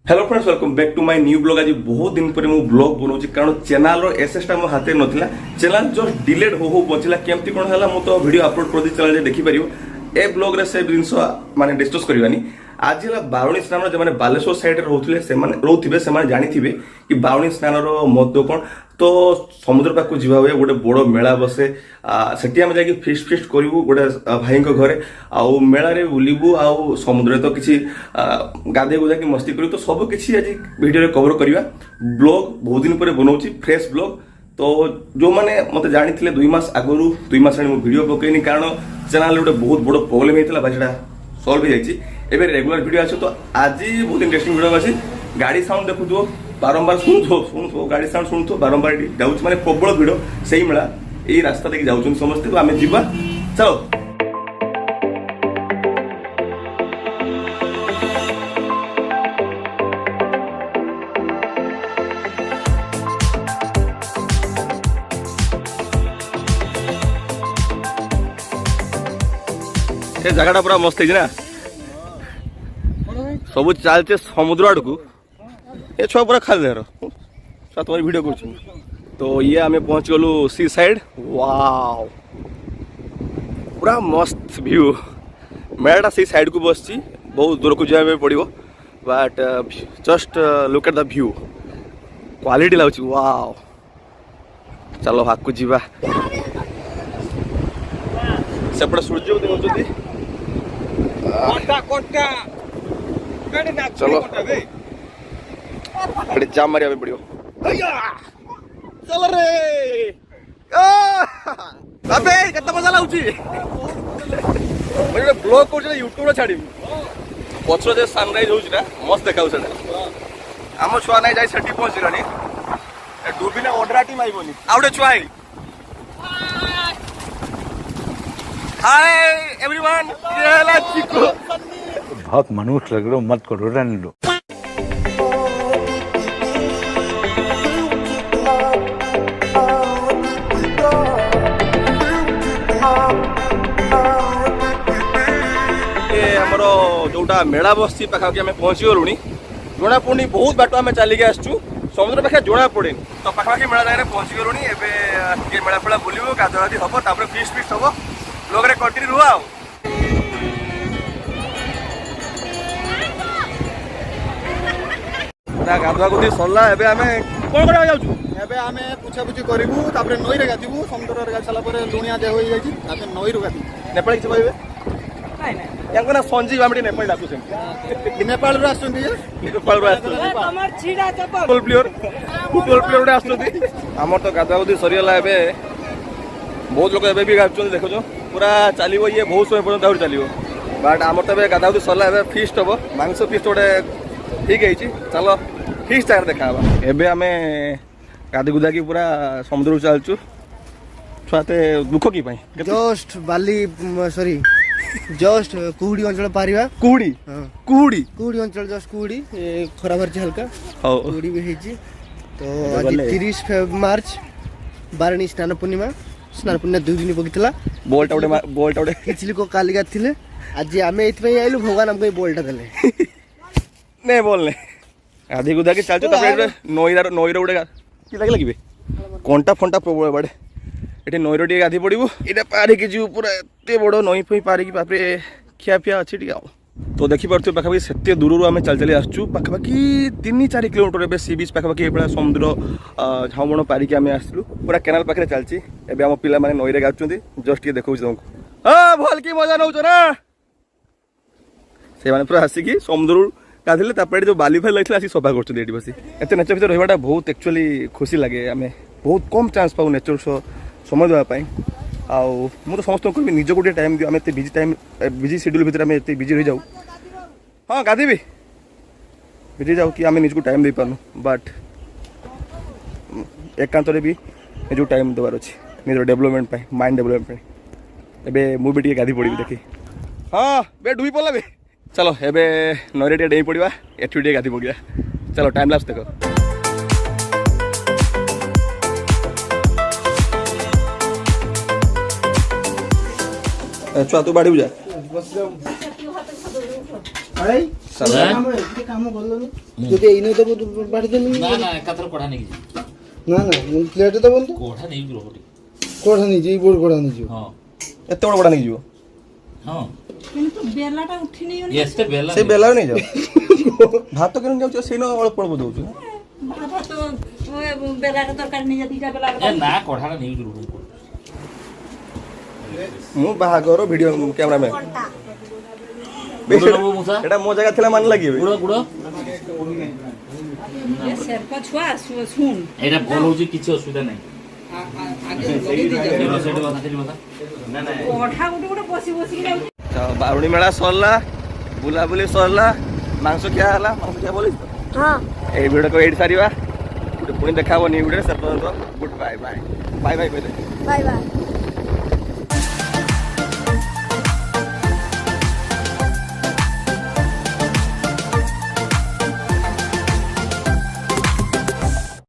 Hello friends welcome back to my new blog. आज बहुत दिन पर मु ब्लॉग बनाऊँ कारण चैनल एसेसटा मो हाथ नथिला। चैनल जस्ट डिलीट हो बचिला केमती कोन हला मु तो वीडियो अपलोड कर दी चैनल देखि परियो। ए ब्लॉग रे से जिंस माने डिस्कस करबानी। आज हला बारुणी स्नान जो माने बालेश्वर साइड रे रहउथिले से माने रहउथिबे से माने जानिथिबे कि बारुणी स्नान रो महत्व कोन। तो समुद्र पाक जीवा हुए गोटे बड़ मेला बसे सेठी आम जाकि फिस्ट फिस्ट करूँ गोटे भाई घरे आउ मेलारे बुलबू आउ समुद्र तो किसी गाधे गुधा कि मस्ती करूँ। तो सब किसी आज वीडियो कवर करवा। ब्लॉग बहुत दिन पर बनाऊँ फ्रेश ब्लॉग। तो जो मैंने मत जानी 2 मास आगु 2 मास वीडियो पकईनी कारण चैनल गोटे बहुत बड़ प्रोब्लेम होता से सल्व हो जाए। रेगुलर वीडियो आस। तो आज बहुत इंटरेस्टिंग वीडियो अच्छी। गाड़ी साउंड देखु बारंबार शुणु गाड़ी साउंड शुणु बारंबार जाऊँ माने प्रबल भिड़ से मेला यही रास्ता देखिए जाऊँ समस्ते। तो आम जीवा चलो। ये जगह पूरा मस्त है ना सब चलते समुद्र आड़ को ये छुआ पूरा खाली तुम्हारी वीडियो कर। तो ये आम पहुंच गलु सी साइड। वाव पूरा मस्त व्यू। मेलाटा सी साइड को बस बहुत दूर को जाए पड़ो but just look at the view quality लगुच। वाव चलो आगू जीवा। सेपटे सूर्य उदय होती चलो गाड़ी जाम मारिया पड़ो। चल रे अबे केते मजा लाଗୁଛି मैं ब्लॉग कर यूट्यूब छाड़ी पछर जे सनराइज होउछना मस्त देखाउ सेटा। आम छुआ नहीं जाई सेठी पहुंचलानी डूबिना ऑर्डर टीम आइबोनी आउडे छुआ आई। हाय एवरीवन ये हला चिको बहुत मनुष्य लग रहे हो मत करो रहने दो। जोटा मेला बस पाखापाखि आम पहुँची गलुणी जना पड़नी बहुत बाट आम चलिक आसचु समुद्र पाखे जना पड़े। तो पाखापाखि मेला जगह पहुँची गलुणी एवं मेला फेला बुलू गाधुआधी हम तापर फिस्ट फिस्ट हम ब्लॉग रे कंटिन्यू रुह। आ गाधुआ गुधी सरला एबे आमे कोन करा जाउछु एबे आमे पुछापुछि करिवु तापर नई रे गाथिबु समुद्र रे गाछला परे दुनिया जे होई जाइछि तापर नई रो गाथि नेपाल किछ कहबे नै नै यांको ना संजीव आमडी नेपाल डाकु से नेपाल रो आछुंदी नेपाल रो आछुंदी हमर छिडा चपल फुटबॉल प्लेयर रे आछुंदी। हमर तो गाधुआ गुधी सरियला एबे बहुत लोग एबे भी गाछुं देखो जो पूरा चलिवो ये बहुत समय पर्यंत आउर चलिवो बट हमर तो गाधुआ गुधी सरला एबे फिस्ट हबो मांस फिस्ट ओडे ठीक है। चलो फिक्स टायर देखा एबे आमे गाधी गुदा की पूरा समुद्र चलचु छुआते दुख की पाई जस्ट बाली सॉरी जस्ट कुहुडी अंचल पारिबा कुहुडी कुहुडी कुहुडी अंचल जस्ट कुहुडी खरा भरची हल्का कुहुडी भी हेची। तो आज 30 मार्च बारणी स्नान पूर्णिमा 2 दिन बगितला बोल्ट उडे किचली को कालिगा थिले आज आमे इतमे आइलु भगवान हमको बोल्टा देले नहीं बोलने आधी गुदा के चलचु तापर नईर उड़े कि लगे कंटा फंटा प्रबल बाड़े ये नईर टे गाधी पड़ू ये पारिक जीव पूरा एत बड़ नई फई पारिक बापरे खियापिया अच्छी टे। तो देखिपे पाखापाखि से दूर आम चल चली आसचु पाखापाखि 3-4 किलोमीटर ए सी बीच पाखापाखि ये समुद्र झाउबण पारिक आम आसलु पूरा केनाल पाखे चलती एवं आम पिला माने नईरे गाधुंती जस्ट ये देखा तुमको हाँ भल कि मजा नौ ना से पूरा आसिकी समुद्र गाधे तापर जो बाली फाली लगे आसी सफा कर बस एत नेचर भर रहा बहुत एक्चुअली खुशी लगे। आम बहुत कम चान्स पाऊ नेचर समय देवाई आउ तो समस्त कह निज गोटे टाइम दियो आम एत बिजी शेड्यूल भितर आम एत बिजी रही जाऊ। हाँ गाधी भी बिजी जाऊ कि आम निजको टाइम दे पारनु बट एकांत भी निज टाइम देवार अच्छे निज डेवलपमेंट माइंड डेवलपमेंट एवं मुझे गाधी पड़ी देखी। हाँ बे डुबी पड़ा बे चलो एबे नईरे टे डेई पड़ा एठू टे गाधी पड़ा। चलो टाइम लैप्स देखो। छुआ तू बाड़ी जा काम যদি এই নই দেবো বাড়ি দেবো না না একাত্র কোঠা নেই না না প্লেটে দেবো তো কোঠা নেই রোটি কোঠা নিয়েছি এই বড় কোঠা নিয়েছি হ্যাঁ এত বড় বড় নেইଯିବ হ্যাঁ কিন্তু বেলাটা উঠি নেই এতে বেলা সেই বেলাও ନେଇଯାଅ ଭାତ କେମିତି ଯାଉଛ ସେଇନ ଅଳ୍ପ ଅଳ୍ପ ଦଉଛୁ ভাত তো বেলাটা তরকারি নিয়ে যা দিটা বেলা এ না কোঠাটা নেই রুম ମୁଁ ବାହାଘର ଭିଡିଓ କ୍ୟାମେରାମ୍ୟାନ ଗୁଡ ମୁସା এটা ମୋ ଜାଗା ଥିଲା ମାନେ ଲାଗିବେ ଗୁଡ ଗୁଡ এ সেরপা ছুয়া শুন এটা ভুল হচ্ছে কিছু অসুবিধা নাই কোঠা গুটে গুটে বসি বসি যাଉଛି ତ ବାରୁଣୀ ମେଳା ସରିଲା ବୁଲାବୁଲି ସରିଲା ମାଂସ ଖିଆ ହେଲା ମାଂସ ଖିଆ ବୋଲିଛ ହଁ ଏଇ ଭିଡିଓକୁ ଏଇଠି ସାରିବା ପୁଣି ଦେଖା ହବ ନ୍ୟୁ ଭିଡିଓରେ ସେ ପର୍ଯ୍ୟନ୍ତ good bye bye bye bye କହିଲେ ବାଏ ବାଏ